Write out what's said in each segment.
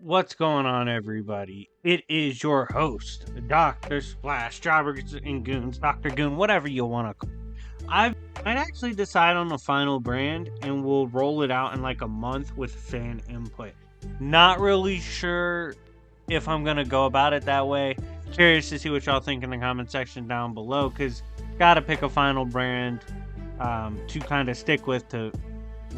What's going on, everybody? It is your host, Dr. Splash, Jobbers and Goons, Dr. Goon, whatever you want to call it. Might actually decide on the final brand and we'll roll it out in like a month with fan input. Not really sure if I'm going to go about it that way. Curious to see what y'all think in the comment section down below, because gotta pick a final brand to kind of stick with to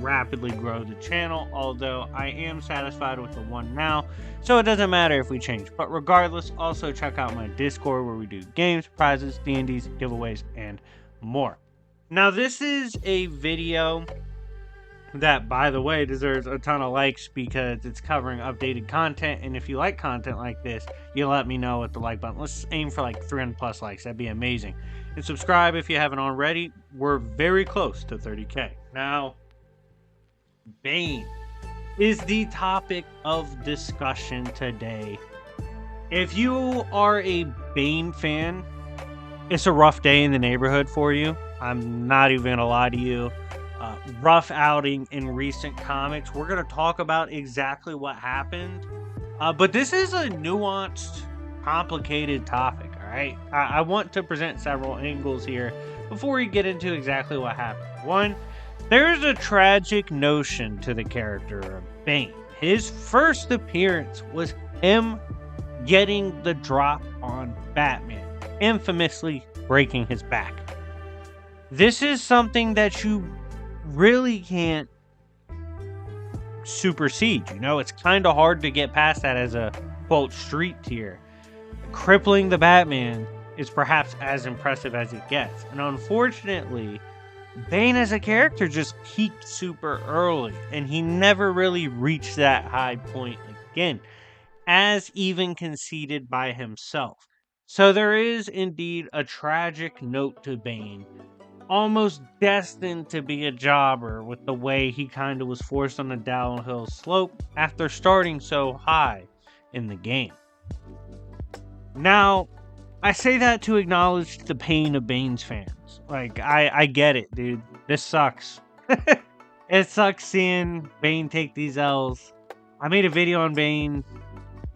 rapidly grow the channel, although I am satisfied with the one now, so it doesn't matter if we change. But regardless, also check out my Discord where we do games, prizes, D&Ds, giveaways, and more. Now this is a video that, by the way, deserves a ton of likes because it's covering updated content, and if you like content like this, you let me know with the like button. Let's aim for like 300 plus likes. That'd be amazing. And subscribe if you haven't already. We're very close to 30k. Now, Bane is the topic of discussion today. If you are a Bane fan, it's a rough day in the neighborhood for you. I'm not even gonna lie to you. Rough outing in recent comics. We're gonna talk about exactly what happened, but this is a nuanced, complicated topic. All right, I want to present several angles here before we get into exactly what happened. One, there's a tragic notion to the character of Bane. His first appearance was him getting the drop on Batman, infamously breaking his back. This is something that you really can't supersede. You know, it's kind of hard to get past that as a, quote, street tier. Crippling the Batman is perhaps as impressive as it gets. And unfortunately, Bane as a character just peaked super early, and he never really reached that high point again, as even conceded by himself. So there is indeed a tragic note to Bane, almost destined to be a jobber with the way he kind of was forced on a downhill slope after starting so high in the game. Now, I say that to acknowledge the pain of Bane's fans. Like, I get it, dude. This sucks. It sucks seeing Bane take these L's. I made a video on Bane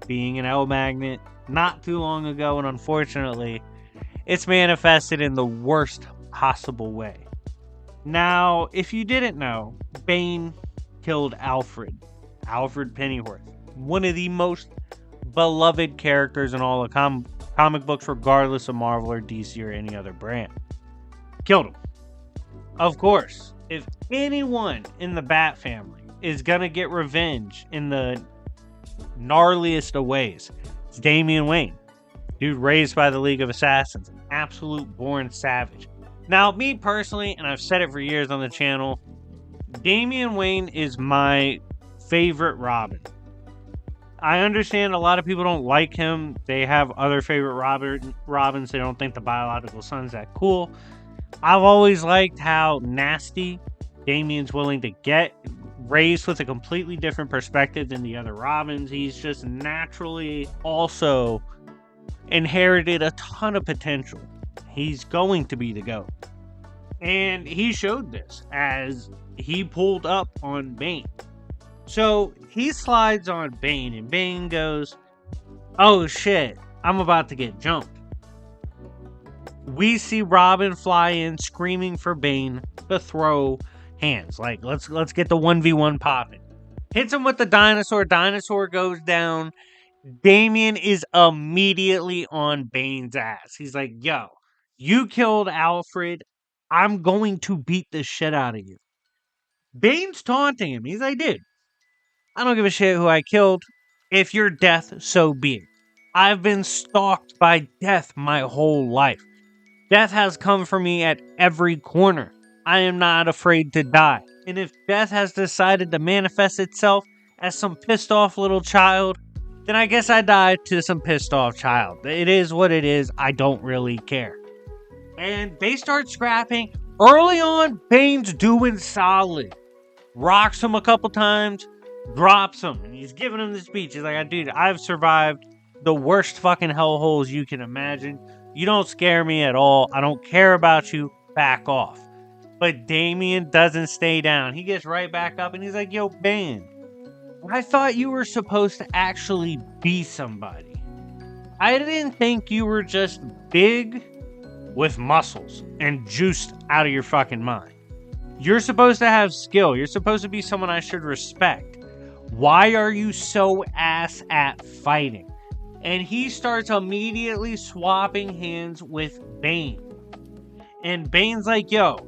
being an L magnet not too long ago, and unfortunately, it's manifested in the worst possible way. Now, if you didn't know, Bane killed Alfred Pennyworth, one of the most beloved characters in all of comic books, regardless of Marvel or DC or any other brand. Killed him. Of course, if anyone in the Bat family is gonna get revenge in the gnarliest of ways, it's Damian Wayne. Dude raised by the League of Assassins, an absolute born savage. Now, me personally, and I've said it for years on the channel, Damian Wayne is my favorite Robin. I understand a lot of people don't like him. They have other favorite Robins. They don't think the biological son's that cool. I've always liked how nasty Damian's willing to get, raised with a completely different perspective than the other Robins. He's just naturally also inherited a ton of potential. He's going to be the GOAT. And he showed this as he pulled up on Bane. So he slides on Bane, and Bane goes, "Oh shit, I'm about to get jumped." We see Robin fly in, screaming for Bane to throw hands. Like, let's get the 1v1 popping. Hits him with the dinosaur. Dinosaur goes down. Damian is immediately on Bane's ass. He's like, "Yo, you killed Alfred. I'm going to beat the shit out of you." Bane's taunting him. He's like, "Dude, I don't give a shit who I killed. If you're death, so be it. I've been stalked by death my whole life. Death has come for me at every corner. I am not afraid to die. And if death has decided to manifest itself as some pissed off little child, then I guess I died to some pissed off child. It is what it is. I don't really care." And they start scrapping. Early on, Bane's doing solid. Rocks him a couple times, drops him, and he's giving him the speech. He's like, "Dude, I've survived the worst fucking hellholes you can imagine. You don't scare me at all. I don't care about you. Back off." But Damian doesn't stay down. He gets right back up and he's like, "Yo, Bane, I thought you were supposed to actually be somebody. I didn't think you were just big with muscles and juiced out of your fucking mind. You're supposed to have skill. You're supposed to be someone I should respect. Why are you so ass at fighting? And he starts immediately swapping hands with Bane. And Bane's like, yo,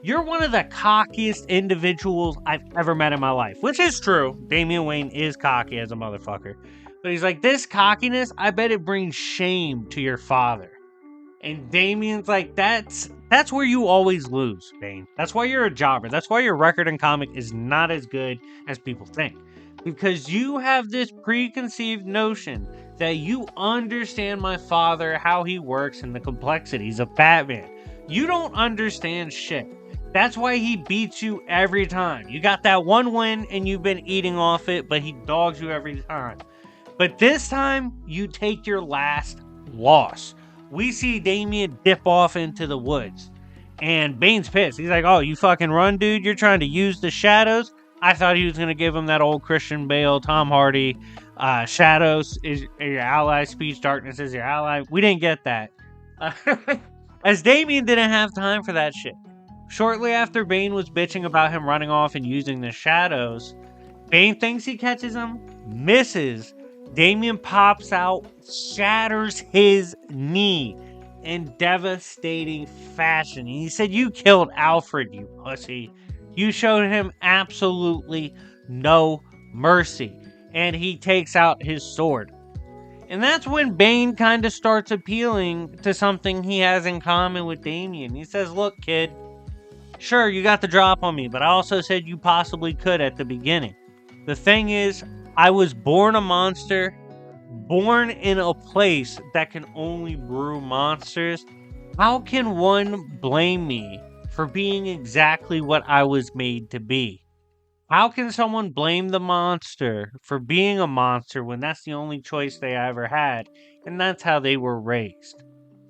you're one of the cockiest individuals I've ever met in my life. Which is true. Damian Wayne is cocky as a motherfucker. But he's like, this cockiness, I bet it brings shame to your father. And Damian's like, that's where you always lose, Bane. That's why you're a jobber. That's why your record in comic is not as good as people think. Because you have this preconceived notion that you understand my father, how he works, and the complexities of Batman. You don't understand shit. That's why he beats you every time. You got that one win and you've been eating off it, but he dogs you every time. But this time, you take your last loss. We see Damian dip off into the woods. And Bane's pissed. He's like, oh, you fucking run, dude? You're trying to use the shadows? I thought he was going to give him that old Christian Bale, Tom Hardy, shadows is your ally, speech, darkness is your ally. We didn't get that. As Damian didn't have time for that shit. Shortly after Bane was bitching about him running off and using the shadows, Bane thinks he catches him, misses. Damian pops out, shatters his knee in devastating fashion. He said, you killed Alfred, you pussy. You showed him absolutely no mercy. And he takes out his sword. And that's when Bane kind of starts appealing to something he has in common with Damian. He says, look, kid, sure, you got the drop on me, but I also said you possibly could at the beginning. The thing is, I was born a monster, born in a place that can only brew monsters. How can one blame me for being exactly what I was made to be? How can someone blame the monster for being a monster when that's the only choice they ever had, and that's how they were raised?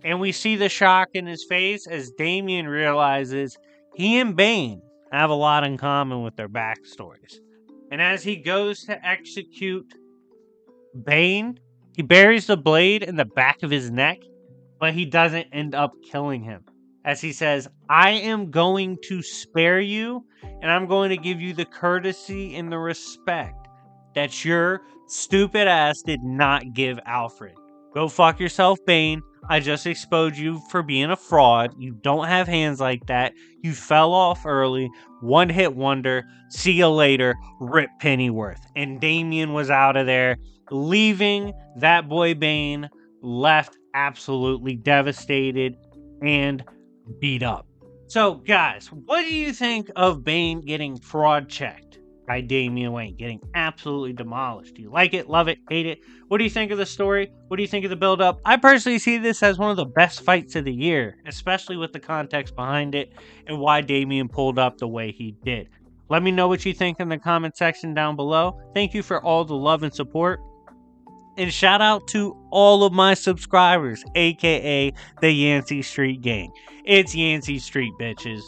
And we see the shock in his face as Damian realizes he and Bane have a lot in common with their backstories. And as he goes to execute Bane, he buries the blade in the back of his neck, but he doesn't end up killing him. As he says, I am going to spare you, and I'm going to give you the courtesy and the respect that your stupid ass did not give Alfred. Go fuck yourself, Bane. I just exposed you for being a fraud. You don't have hands like that. You fell off early. One hit wonder. See you later. Rip Pennyworth. And Damian was out of there, leaving that boy Bane left absolutely devastated and beat up. So, guys, what do you think of Bane getting fraud checked by Damian Wayne, getting absolutely demolished? Do you like it, love it, hate it? What do you think of the story? What do you think of the build-up? I personally see this as one of the best fights of the year, especially with the context behind it and why Damian pulled up the way he did. Let me know what you think in the comment section down below. Thank you for all the love and support. And shout out to all of my subscribers, aka the Yancey Street Gang. It's Yancey Street, bitches.